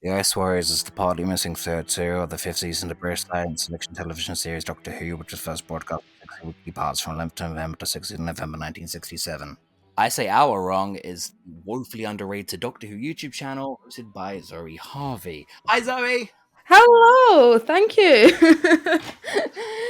The Ice Warriors is the partly missing third serial of the fifth season of the British science fiction television series Doctor Who, which was first broadcast in 60 weekly parts from 11th November to 16th November 1967. I Say Our Wrong is the woefully underrated Doctor Who YouTube channel hosted by Zoe Harvey. Hi, Zoe! Hello, thank you.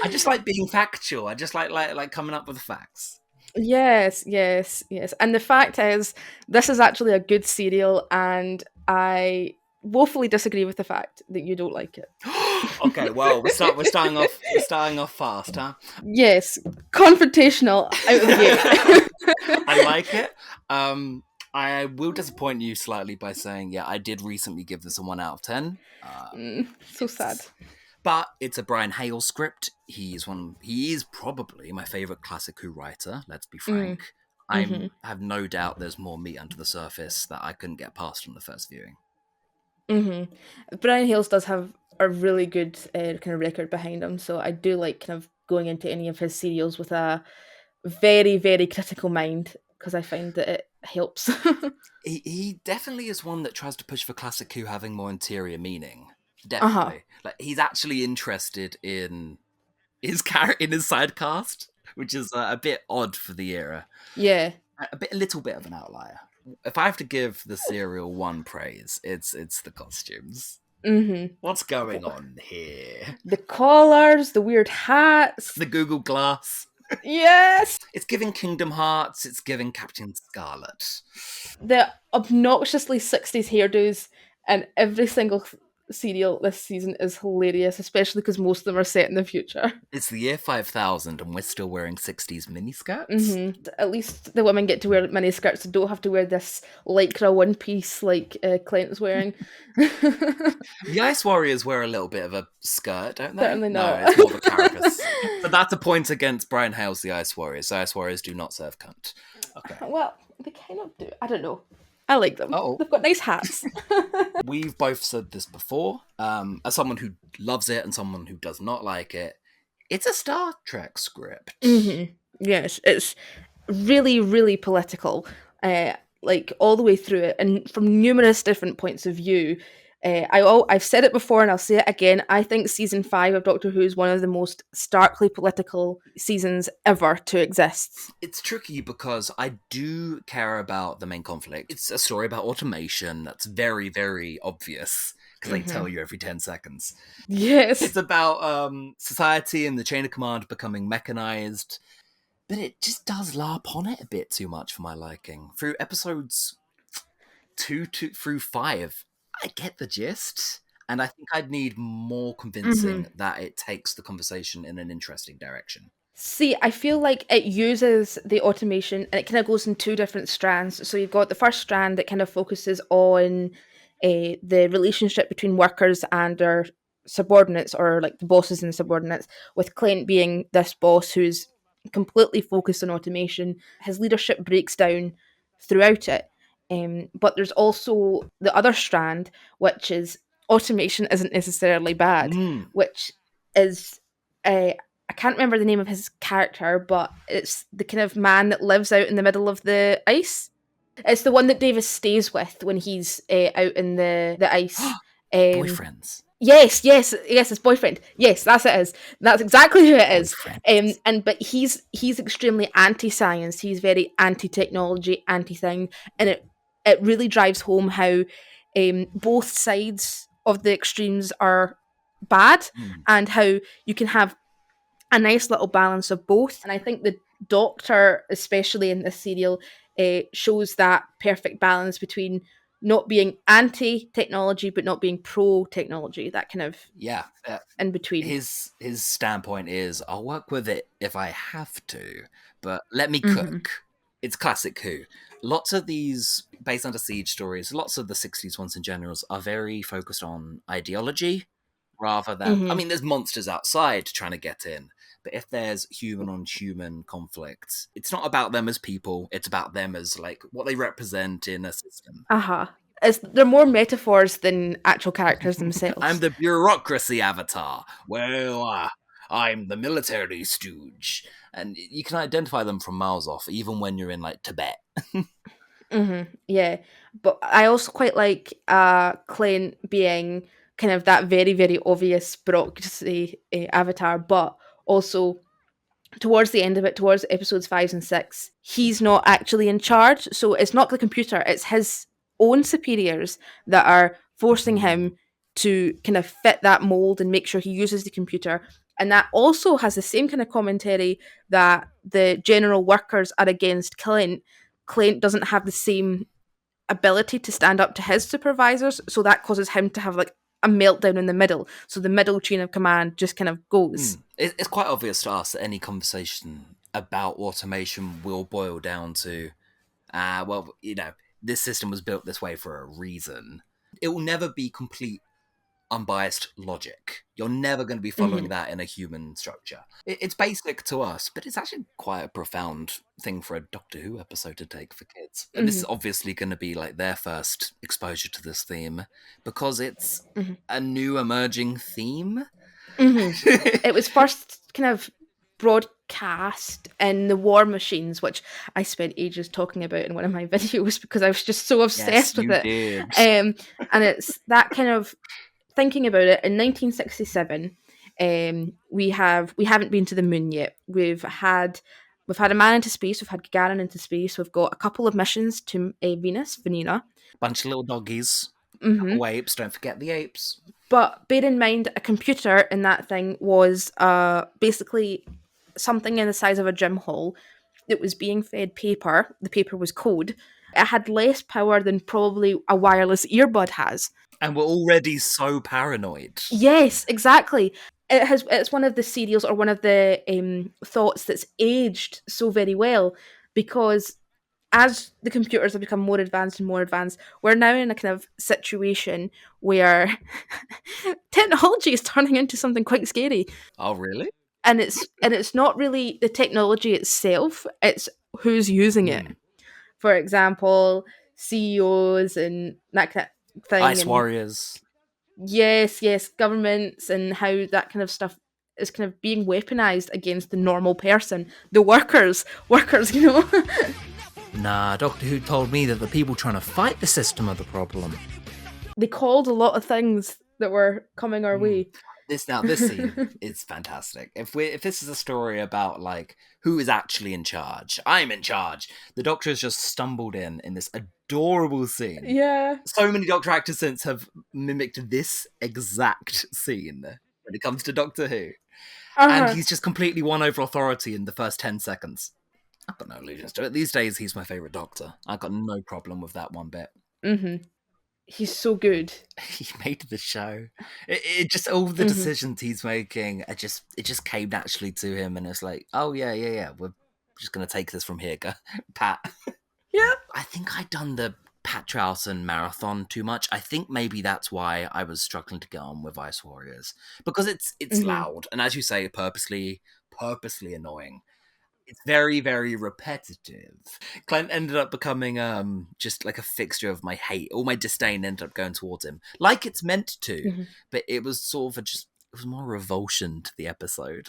I just like being factual. I just like coming up with facts. Yes, yes, yes. And the fact is, this is actually a good serial, and I woefully disagree with the fact that you don't like it. Okay, well, we're starting off fast, huh? Yes, confrontational out of the gate. I like it. I will disappoint you slightly by saying, yeah, I did recently give this a 1 out of 10. So sad. But it's a Brian Hale script. He is probably my favorite classic Who writer, let's be Mm, frank. hmm I have no doubt there's more meat under the surface that I couldn't get past on the first viewing. hmm Brian Hales does have a really good kind of record behind him, so I do like kind of going into any of his serials with a very, very critical mind because I find that it helps. He definitely is one that tries to push for classic Who having more interior meaning. Uh huh. Definitely. Like he's actually interested in in his side cast, which is a bit odd for the era. Yeah. A little bit of an outlier. If I have to give the serial one praise, it's the costumes. Mm-hmm. What's going on here? The collars, the weird hats. The Google Glass. Yes. It's giving Kingdom Hearts. It's giving Captain Scarlet. The obnoxiously 60s hairdos and every single serial this season is hilarious, especially because most of them are set in the future. It's the year 5000 and we're still wearing 60s miniskirts. At least the women get to wear mini skirts and don't have to wear this lycra one piece like CLENT is wearing. The Ice Warriors wear a little bit of a skirt, don't they? Certainly No, not. it's more of a carapace. But that's a point against Brian Hale's The Ice Warriors. The Ice Warriors do not serve cunt. Okay. Well, they kind of do. I don't know. I like them. Oh, They've got nice hats. we've both said this before. As someone who loves it and someone who does not like it, it's a Star Trek script. Yes, it's really, really political, like all the way through it, and from numerous different points of view. I've said it before, and I'll say it again. I think season 5 of Doctor Who is one of the most starkly political seasons ever to exist. It's tricky because I do care about the main conflict. It's a story about automation that's very, very obvious because they tell you every 10 seconds. Yes. It's about society and the chain of command becoming mechanized, but it just does larp on it a bit too much for my liking. Through episodes 2 through 5, I get the gist, and I think I'd need more convincing that it takes the conversation in an interesting direction. See, I feel like it uses the automation and it kind of goes in two different strands. So you've got the first strand that kind of focuses on the relationship between workers and their subordinates, or like the bosses and subordinates, with Clint being this boss who's completely focused on automation. His leadership breaks down throughout it. But there's also the other strand, which is automation isn't necessarily bad, which is I can't remember the name of his character, but it's the kind of man that lives out in the middle of the ice. It's the one that Davis stays with when he's out in the ice. Boyfriends. Yes, yes, yes, his boyfriend. Yes, that's it is. That's exactly who it is. And but he's extremely anti-science. He's very anti-technology, anti-thing, and it really drives home how both sides of the extremes are bad, and how you can have a nice little balance of both. And I think the Doctor, especially in this serial, shows that perfect balance between not being anti technology but not being pro technology. That kind of Yeah. in between. His standpoint is, I'll work with it if I have to, but let me cook. It's classic Who. Lots of these based under siege stories, lots of the 60s ones in general, are very focused on ideology rather than. I mean, there's monsters outside trying to get in, but if there's human on human conflict, it's not about them as people, it's about them as like what they represent in a system. They're more metaphors than actual characters themselves. I'm the bureaucracy avatar. Well, I'm the military stooge. And you can identify them from miles off, even when you're in like Tibet. Yeah. But I also quite like Clint being kind of that very, very obvious bureaucracy avatar, but also towards the end of it, towards episodes 5 and 6, he's not actually in charge. So it's not the computer, it's his own superiors that are forcing Mm. him to kind of fit that mold and make sure he uses the computer. And that also has the same kind of commentary that the general workers are against Clint. Clint doesn't have the same ability to stand up to his supervisors, so that causes him to have like a meltdown in the middle. So the middle chain of command just kind of goes. It's quite obvious to us that any conversation about automation will boil down to, well, this system was built this way for a reason. It will never be complete unbiased logic. You're never going to be following that in a human structure. It's basic to us, but it's actually quite a profound thing for a Doctor Who episode to take for kids. And this is obviously going to be like their first exposure to this theme because it's a new emerging theme. It was first kind of broadcast in the War Machines, which I spent ages talking about in one of my videos because I was just so obsessed with it. Did. And it's that kind of thinking about it. In 1967, we haven't been to the moon yet. We've had a man into space. We've had Gagarin into space. We've got a couple of missions to Venus, Venera. Bunch of little doggies. Couple apes. Don't forget the apes. But bear in mind, a computer in that thing was basically something in the size of a gym hall that was being fed paper. The paper was code. It had less power than probably a wireless earbud has. And we're already so paranoid. Yes, exactly. It's one of the serials or one of the thoughts that's aged so very well because as the computers have become more advanced and more advanced, we're now in a kind of situation where technology is turning into something quite scary. Oh, really? And it's not really the technology itself, it's who's using it. For example, CEOs and that kind of thing. Ice and warriors. Yes, governments and how that kind of stuff is kind of being weaponized against the normal person, the workers, Nah, Doctor Who told me that the people trying to fight the system are the problem. They called a lot of things that were coming our way. This scene is fantastic. If this is a story about like who is actually in charge, I'm in charge. The Doctor has just stumbled in this adorable scene. Yeah. So many Doctor actors since have mimicked this exact scene when it comes to Doctor Who. And he's just completely won over authority in the first 10 seconds. I've got no allegiance to it. These days, he's my favourite Doctor. I've got no problem with that one bit. He's so good. He made the show. It just all the decisions he's making. It just came naturally to him, and it's like, oh yeah. We're just gonna take this from here, Pat. Yeah. I think I'd done the Pat Troughton marathon too much. I think maybe that's why I was struggling to get on with Ice Warriors because it's loud and, as you say, purposely annoying. It's very, very repetitive. Clent ended up becoming just like a fixture of my hate. All my disdain ended up going towards him, like it's meant to. But it was sort of it was more revulsion to the episode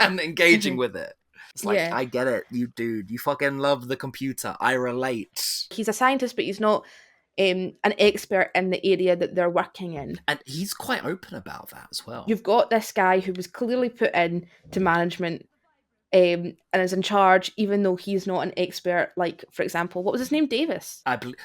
than engaging with it. It's like, I get it, you dude. You fucking love the computer. I relate. He's a scientist, but he's not an expert in the area that they're working in. And he's quite open about that as well. You've got this guy who was clearly put in to management and is in charge, even though he's not an expert. Like, for example, what was his name? Davis.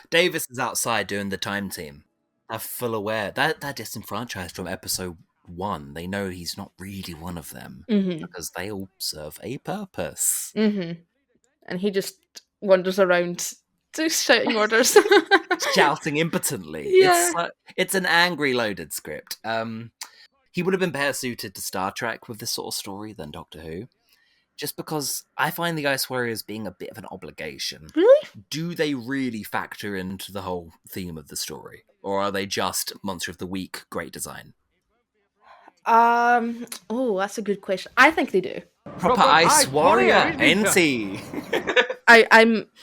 Davis is outside doing the time team. They're full aware. They're disenfranchised from episode 1. They know he's not really one of them because they all serve a purpose. And he just wanders around just shouting orders. Shouting impotently. Yeah. It's an angry, loaded script. He would have been better suited to Star Trek with this sort of story than Doctor Who. Just because I find the Ice Warriors being a bit of an obligation. Really? Do they really factor into the whole theme of the story? Or are they just Monster of the Week, great design? Oh, that's a good question. I think they do. Proper Ice Warrior, ain't he?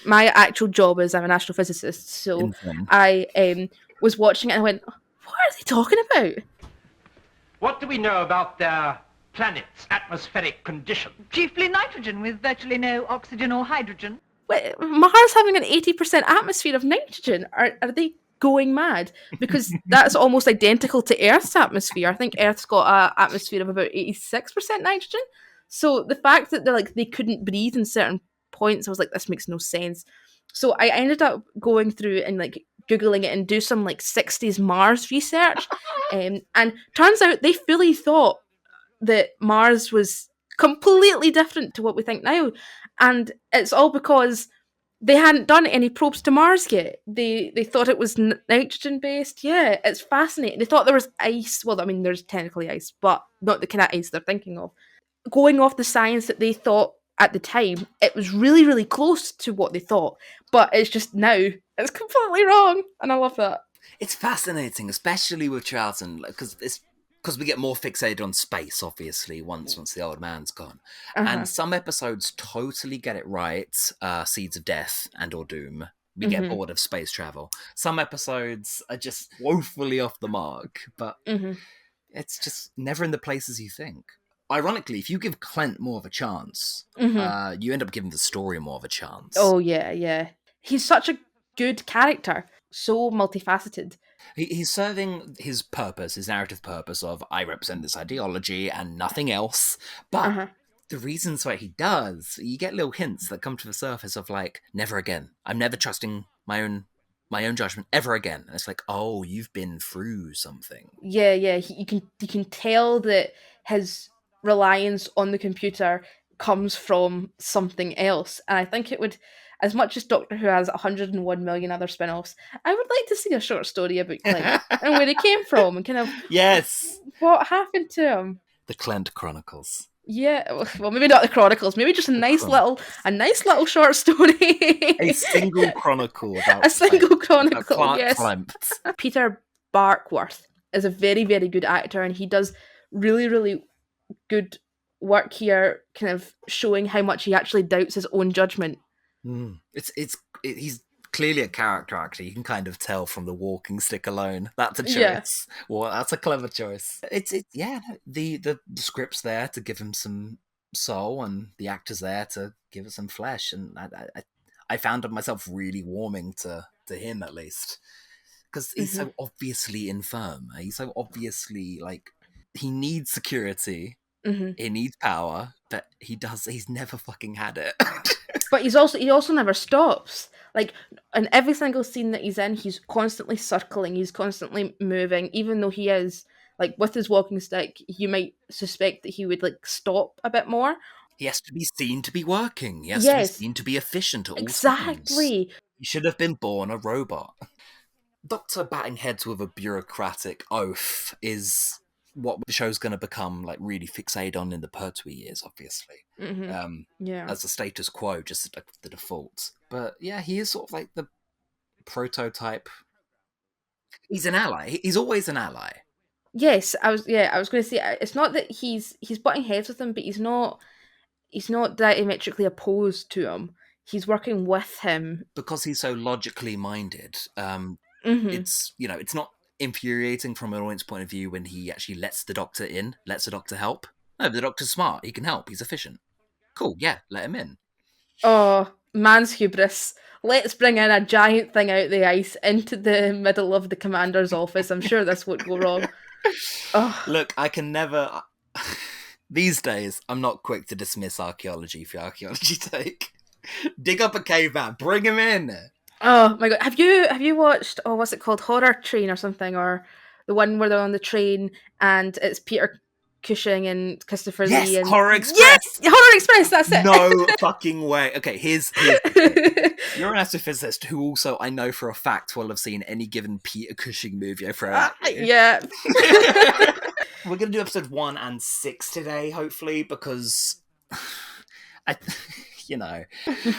My actual job is I'm an astrophysicist, so I was watching it and I went, what are they talking about? What do we know about their planet's atmospheric condition? Chiefly nitrogen, with virtually no oxygen or hydrogen. Mars having an 80% atmosphere of nitrogen. Are they going mad? Because that's almost identical to Earth's atmosphere. I think Earth's got an atmosphere of about 86% nitrogen. So the fact that they couldn't breathe in certain points, I was like, this makes no sense. So I ended up going through and like Googling it and do some like 60s Mars research. And turns out they fully thought that Mars was completely different to what we think now. And it's all because they hadn't done any probes to Mars yet. They thought it was nitrogen based. Yeah, it's fascinating. They thought there was ice. Well, I mean, there's technically ice, but not the kind of ice they're thinking of. Going off the science that they thought at the time, it was really, really close to what they thought. But it's just now, it's completely wrong. And I love that. It's fascinating, especially with Charlton, because we get more fixated on space, obviously, once the old man's gone. And some episodes totally get it right. Seeds of Death and or Doom. We get bored of space travel. Some episodes are just woefully off the mark, but it's just never in the places you think. Ironically, if you give CLENT more of a chance, you end up giving the story more of a chance. Oh, yeah. He's such a good character. So multifaceted. He's serving his purpose, his narrative purpose of, I represent this ideology and nothing else. But the reasons why he does, you get little hints that come to the surface of like, never again. I'm never trusting my own judgment ever again. And it's like, oh, you've been through something. Yeah. You can tell that his reliance on the computer comes from something else. And I think it would, as much as Doctor Who has 101 million other spin-offs, I would like to see a short story about CLENT and where he came from and kind of what happened to him. The CLENT Chronicles. Yeah, well, maybe not the Chronicles. Maybe just a nice little short story. A single chronicle. Yes. Peter Barkworth is a very, very good actor, and he does really, really good work here, kind of showing how much he actually doubts his own judgment. He's clearly a character actor. You can kind of tell from the walking stick alone. That's a choice. Yeah. Well, that's a clever choice. The script's there to give him some soul, and the actor's there to give it some flesh. And I found myself really warming to him, at least, because he's so obviously infirm. He's so obviously like he needs security. He needs power, but he's never fucking had it. But he also never stops. Like, in every single scene that he's in, he's constantly circling, he's constantly moving, even though he is, like, with his walking stick, you might suspect that he would, like, stop a bit more. He has to be seen to be working. He has to be seen to be efficient at all times. Exactly. He should have been born a robot. Doctor batting heads with a bureaucratic oath is what the show's going to become like really fixated on in the Pertwee years, obviously. As a status quo, just like the default. But yeah, he is sort of like the prototype. He's an ally. He's always an ally. Yes, I was going to say, it's not that he's butting heads with him, but he's not diametrically opposed to him. He's working with him because he's so logically minded. It's it's not infuriating from an audience point of view when he actually lets the Doctor in, lets the Doctor help. No, the Doctor's smart. He can help. He's efficient. Cool. Yeah, let him in. Oh, man's hubris. Let's bring in a giant thing out of the ice into the middle of the commander's office. I'm sure this would go wrong. Oh. Look, I can never... These days, I'm not quick to dismiss archaeology for archaeology's sake. Dig up a caveman. Bring him in. Oh my god! Have you watched? Oh, what's it called? Horror Train or something, or the one where they're on the train and it's Peter Cushing and Christopher Lee and Horror Express. Yes, Horror Express. That's it. No fucking way. Okay, here's you're an astrophysicist who also I know for a fact will have seen any given Peter Cushing movie I throw at you. Yeah. We're gonna do episode 1 and 6 today, hopefully, because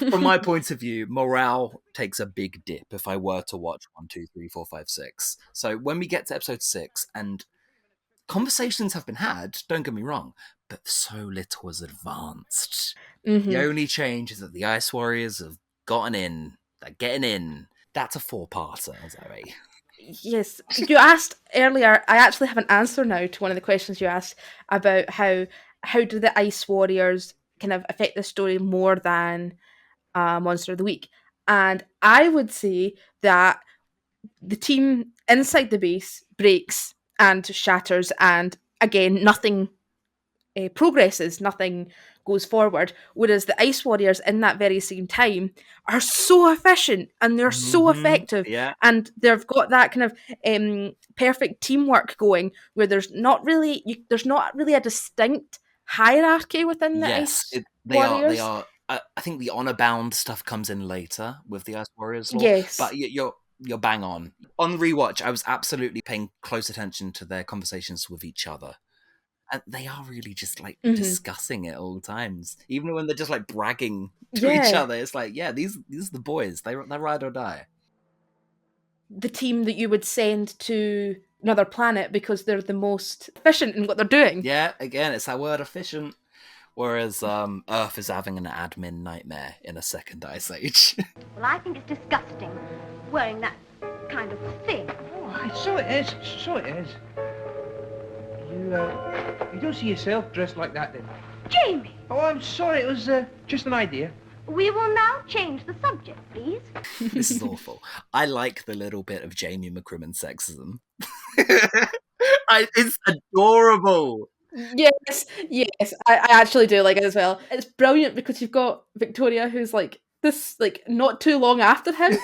from my point of view, morale takes a big dip if I were to watch 1, 2, 3, 4, 5, 6. So when we get to episode 6, and conversations have been had, don't get me wrong, but so little has advanced. The only change is that the Ice Warriors have gotten in. They're getting in. That's a 4-parter, Zoe. Yes. You asked earlier, I actually have an answer now to one of the questions you asked about how do the Ice Warriors kind of affect the story more than Monster of the Week. And I would say that the team inside the base breaks and shatters, and again, nothing progresses, nothing goes forward. Whereas the Ice Warriors in that very same time are so efficient and they're so effective, Yeah. and they've got that kind of perfect teamwork going, where there's not really a distinct hierarchy within the Ice Warriors. They are. I think the honor bound stuff comes in later with the Ice Warriors lore. Yes. But you're bang on. On rewatch, I was absolutely paying close attention to their conversations with each other. And they are really just like discussing it all the times. Even when they're just like bragging to each other, it's like, yeah, these are the boys. They ride or die. The team that you would send to another planet because they're the most efficient in what they're doing. Yeah, again, it's that word efficient. Whereas Earth is having an admin nightmare in a second Ice Age. Well, I think it's disgusting, wearing that kind of thing. Oh, so it is. So it is. You don't see yourself dressed like that, then? Jamie! Oh, I'm sorry. It was just an idea. We will now change the subject, please. This is awful. I like the little bit of Jamie McCrimmon sexism. It's adorable. Yes, I actually do like it as well. It's brilliant because you've got Victoria, who's like this, like not too long after him.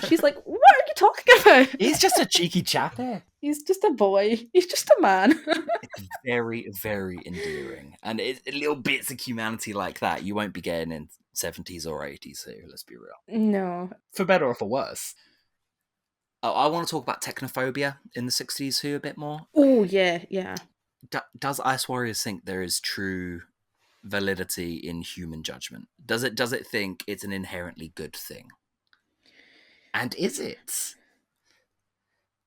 She's like, "What are you talking about? He's just a cheeky chappy. He's just a boy. He's just a man." It's very, very endearing, and little bits of humanity like that you won't be getting in 70s or 80s here. Let's be real. No, for better or for worse. Oh, I want to talk about technophobia in the 60s a bit more. Oh yeah. Does Ice Warriors think there is true validity in human judgment? Does it think it's an inherently good thing? And is it?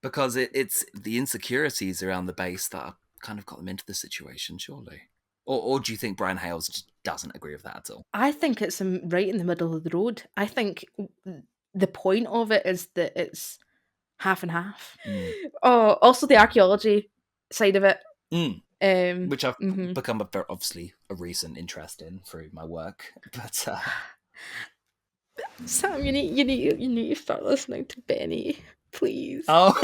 Because it's the insecurities around the base that have kind of got them into the situation, surely. Or do you think Brian Hales just doesn't agree with that at all? I think it's right in the middle of the road. I think the point of it is that it's half and half. Oh, also the archaeology side of it. Which I've become obviously a recent interest in through my work, but Sam, you need to start listening to Benny, please. Oh,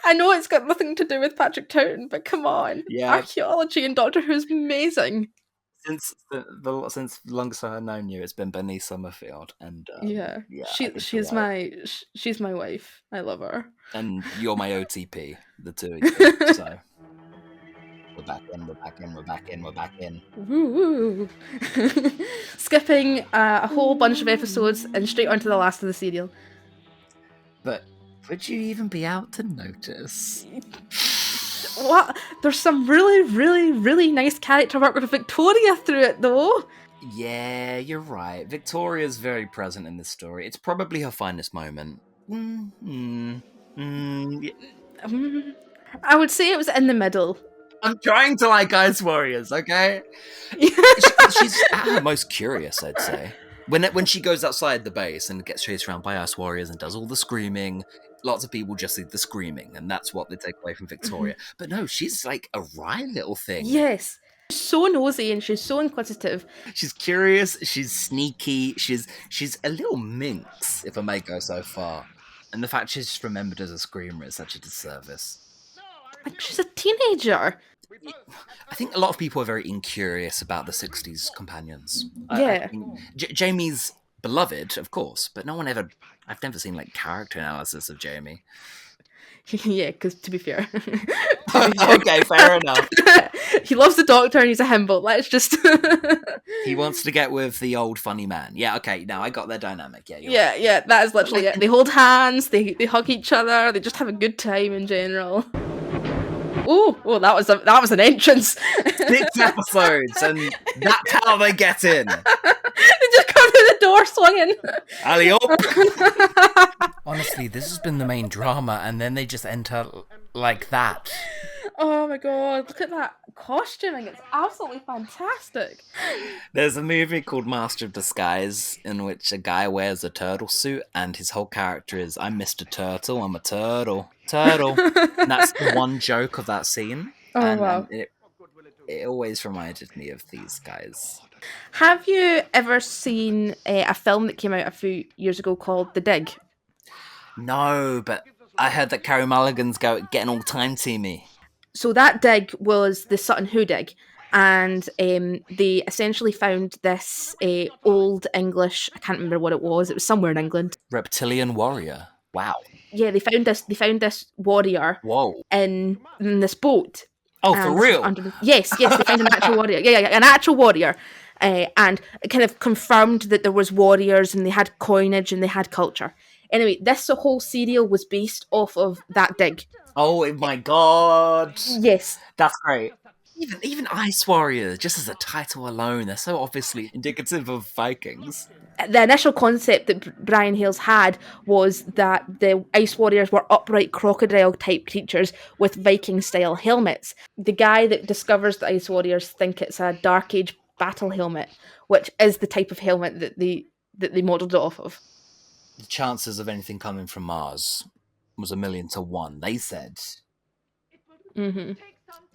I know it's got nothing to do with Patrick Troughton, but come on, archaeology in Doctor Who's amazing. Since the longest I've known you, it's been Benny Summerfield, and she's my wife. I love her, and you're my OTP. The two of you. So we're back in. Woo! Skipping a whole bunch of episodes and straight onto the last of the serial. But would you even be out to notice? What? There's some really, really, really nice character work with Victoria through it, though. Yeah, you're right. Victoria's very present in this story. It's probably her finest moment. I would say it was in the middle. I'm trying to like Ice Warriors, okay? She's at her most curious, I'd say. When she goes outside the base and gets chased around by Ice Warriors and does all the screaming, lots of people just see the screaming, and that's what they take away from Victoria. But no, she's like a wry little thing. Yes. She's so nosy and she's so inquisitive. She's curious, she's sneaky, she's a little minx, if I may go so far. And the fact she's just remembered as a screamer is such a disservice. Like, she's a teenager. I think a lot of people are very incurious about the 60s companions. Yeah. Jamie's beloved, of course, but I've never seen like character analysis of Jamie. Yeah, because to be fair. Okay, fair enough. He loves the Doctor and he's a himbo. Let's just... He wants to get with the old funny man. Yeah, okay, now I got their dynamic. Yeah, that is literally it. They hold hands, they hug each other, they just have a good time in general. Oh, that was an entrance. 6 episodes, and that's how they get in. They just come through the door swinging. Alley-oop. Honestly, this has been the main drama, and then they just enter like that. Oh my god, look at that costuming. It's absolutely fantastic. There's a movie called Master of Disguise in which a guy wears a turtle suit and his whole character is, I'm Mr. Turtle, I'm a turtle. And that's the one joke of that scene. Oh, wow. It always reminded me of these guys. Have you ever seen a film that came out a few years ago called The Dig? No, but I heard that Carey Mulligan's getting all time-teamy. So that dig was the Sutton Hoo dig, and they essentially found this old English. I can't remember what it was. It was somewhere in England. Reptilian warrior. Wow. Yeah, they found this warrior. Whoa. in this boat. Oh, for real? Yes, they found an actual warrior. Yeah, an actual warrior. And it kind of confirmed that there was warriors and they had coinage and they had culture. Anyway, this whole serial was based off of that dig. Oh my god. Yes. That's great. Even Ice Warriors, just as a title alone, they're so obviously indicative of Vikings. The initial concept that Brian Hales had was that the Ice Warriors were upright crocodile-type creatures with Viking-style helmets. The guy that discovers the Ice Warriors think it's a Dark Age battle helmet, which is the type of helmet that they modelled it off of. The chances of anything coming from Mars was 1,000,000 to 1, they said. Mm-hmm.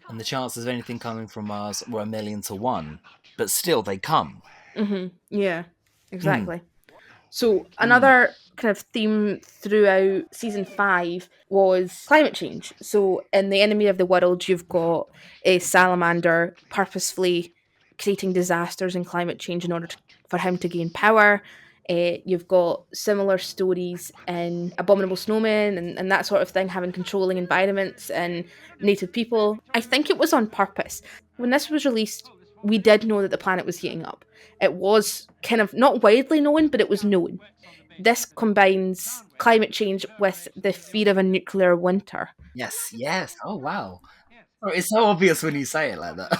And the chances of anything coming from Mars were 1,000,000 to 1, but still they come. Mm-hmm. Yeah, exactly. So another kind of theme throughout season 5 was climate change. So in The Enemy of the World, you've got a salamander purposefully creating disasters and climate change in order for him to gain power. You've got similar stories in Abominable Snowmen and that sort of thing, having controlling environments and native people. I think it was on purpose. When this was released, we did know that the planet was heating up. It was kind of not widely known, but it was known. This combines climate change with the fear of a nuclear winter. Yes. Oh, wow. Oh, it's so obvious when you say it like that.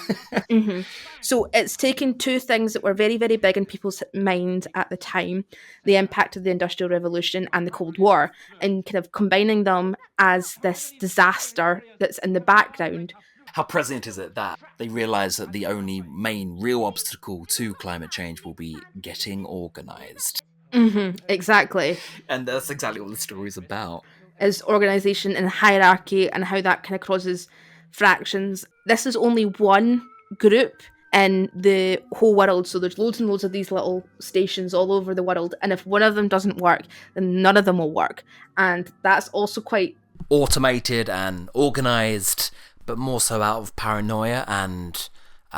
Mm-hmm. So it's taken two things that were very, very big in people's mind at the time, the impact of the Industrial Revolution and the Cold War, and kind of combining them as this disaster that's in the background. How prescient is it that they realise that the only main real obstacle to climate change will be getting organised? Mm-hmm, exactly. And that's exactly what the story's about. Is organisation and hierarchy and how that kind of causes fractions. This is only one group in the whole world, so there's loads and loads of these little stations all over the world, and if one of them doesn't work, then none of them will work. And that's also quite automated and organised, but more so out of paranoia and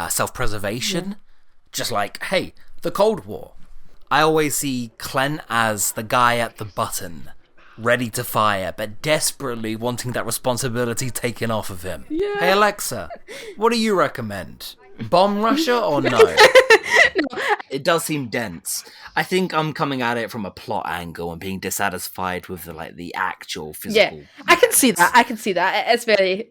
self-preservation. Yeah. Just like, hey, the Cold War. I always see CLENT as the guy at the button, ready to fire, but desperately wanting that responsibility taken off of him. Yeah. Hey Alexa, what do you recommend? Bomb Russia or no? No. It does seem dense. I think I'm coming at it from a plot angle and being dissatisfied with the actual physical. Yeah, I can see that. It's very...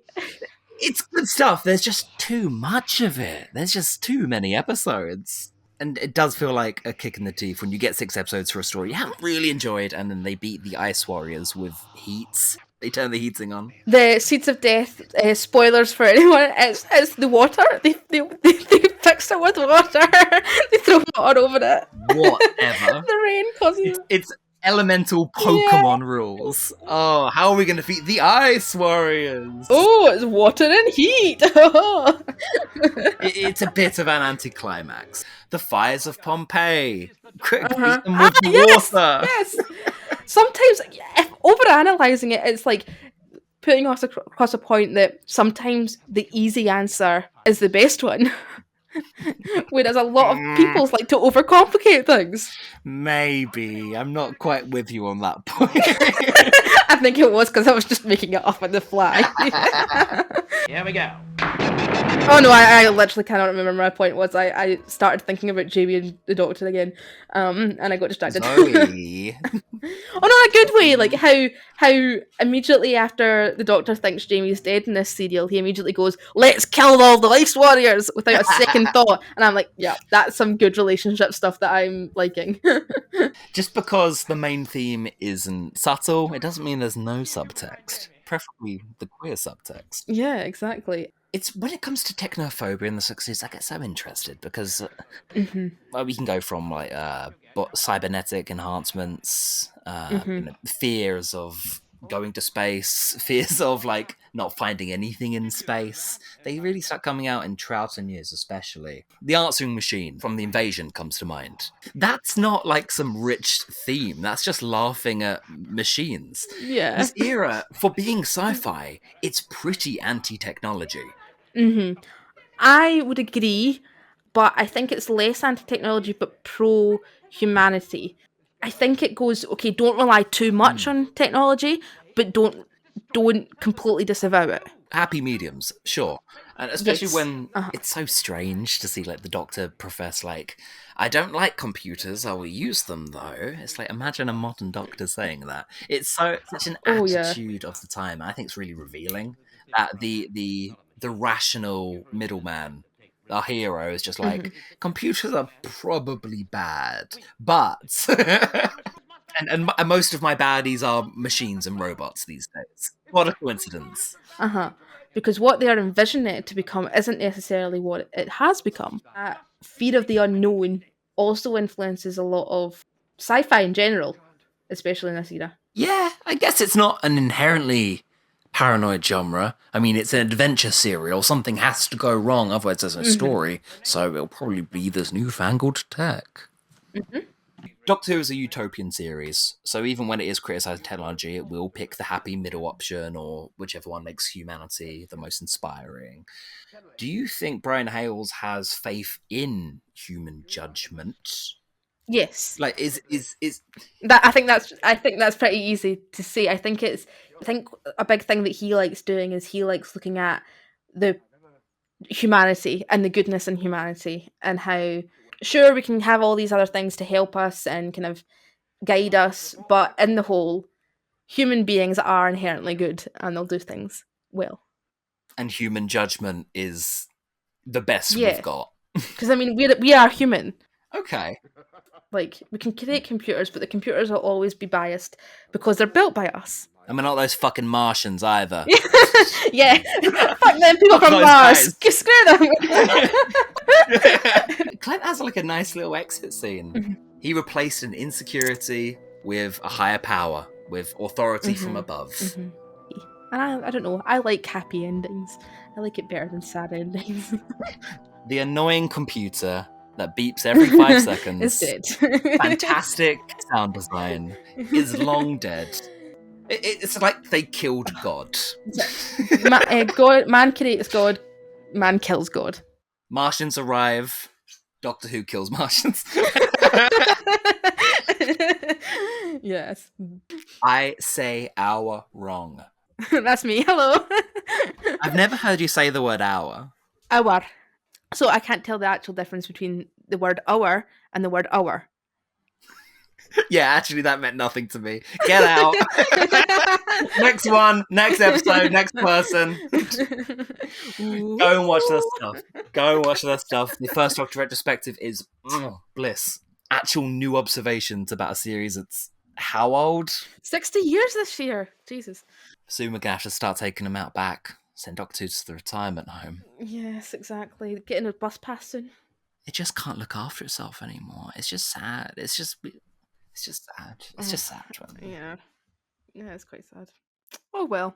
It's good stuff. There's just too much of it. There's just too many episodes. And it does feel like a kick in the teeth when you get 6 episodes for a story you haven't really enjoyed, and then they beat the Ice Warriors with heats. They turn the heating on. The Seeds of Death, spoilers for anyone, it's the water. They fix it with water. They throw water over it. Whatever. The rain causes... It's elemental Pokemon rules. Oh, how are we going to defeat the Ice Warriors? Oh, it's water and heat. It's a bit of an anticlimax. The fires of Pompeii. Quick, beat them with water. Yes. Sometimes, if overanalyzing it, it's like putting us across a point that sometimes the easy answer is the best one. Whereas a lot of people like to overcomplicate things. Maybe. I'm not quite with you on that point. I think it was because I was just making it up on the fly. Here we go. Oh no, I literally cannot remember my point was. I started thinking about Jamie and the Doctor again, and I got distracted. Zoe. Oh no, in a good way. Like how immediately after the Doctor thinks Jamie's dead in this serial, he immediately goes, "Let's kill all the Ice Warriors," without a second thought. And I'm like, yeah, that's some good relationship stuff that I'm liking. Just because the main theme isn't subtle, it doesn't mean there's no subtext. Preferably the queer subtext. Yeah, exactly. It's when it comes to technophobia in the 60s, I get so interested because well, we can go from cybernetic enhancements, fears of going to space, fears of like not finding anything in space. They really start coming out in Troughton years, especially. The answering machine from The Invasion comes to mind. That's not like some rich theme. That's just laughing at machines. Yeah. This era, for being sci-fi, it's pretty anti-technology. I would agree, but I think it's less anti-technology but pro-humanity. I think it goes, okay, don't rely too much on technology, but don't completely disavow it. Happy mediums, sure. And especially Yes. when it's so strange to see like the Doctor profess like, I don't like computers, I will use them though. It's like, imagine a modern Doctor saying that. It's such an Oh, yeah. attitude of the time. I think it's really revealing that the rational middleman, our hero, is just like, computers are probably bad, but and most of my baddies are machines and robots these days. What a coincidence. Because what they are envisioning it to become isn't necessarily what it has become. That fear of the unknown also influences a lot of sci-fi in general, especially in this era. Yeah, I guess it's not an inherently paranoid genre. I mean, it's an adventure serial. Something has to go wrong, otherwise there's no story. So it'll probably be this newfangled tech. Doctor Who is a utopian series, so even when it is criticising technology, it will pick the happy middle option or whichever one makes humanity the most inspiring. Do you think Brian Hales has faith in human judgment? Yes. Like, is That I think that's pretty easy to say. I think a big thing that he likes doing is he likes looking at the humanity and the goodness in humanity and how sure we can have all these other things to help us and kind of guide us, but in the whole, human beings are inherently good and they'll do things well. and human judgment is the best Yeah. we've got. Because I mean, we are human. Okay. Like, we can create computers, but the computers will always be biased because they're built by us. And we're not those fucking Martians either. Yeah, fuck them people from those Mars. guys. Screw them. Clent has like a nice little exit scene. He replaced an insecurity with a higher power, with authority from above. And I don't know, I like happy endings. I like it better than sad endings. The annoying computer that beeps every 5 seconds. It's dead. Fantastic sound design is long dead. It's like they killed God. Man creates God, man kills God. Martians arrive, Doctor Who kills Martians. Yes. I say hour wrong. That's me. Hello. I've never heard you say the word hour. Hour. So I can't tell the actual difference between the word hour and the word hour. Yeah, actually, that meant nothing to me. Get out. Next one, next episode, next person. Go and watch that stuff. Go and watch that stuff. The first Doctor retrospective is bliss. Actual new observations about a series that's how old? 60 years this year. Jesus. Soon we're going to have to start taking them out back. Send Doctor Who to the retirement home. Yes, exactly. Getting a bus pass soon. It just can't look after itself anymore. It's just sad. It's just sad. It's just sad. Yeah. Yeah, it's quite sad. Oh well.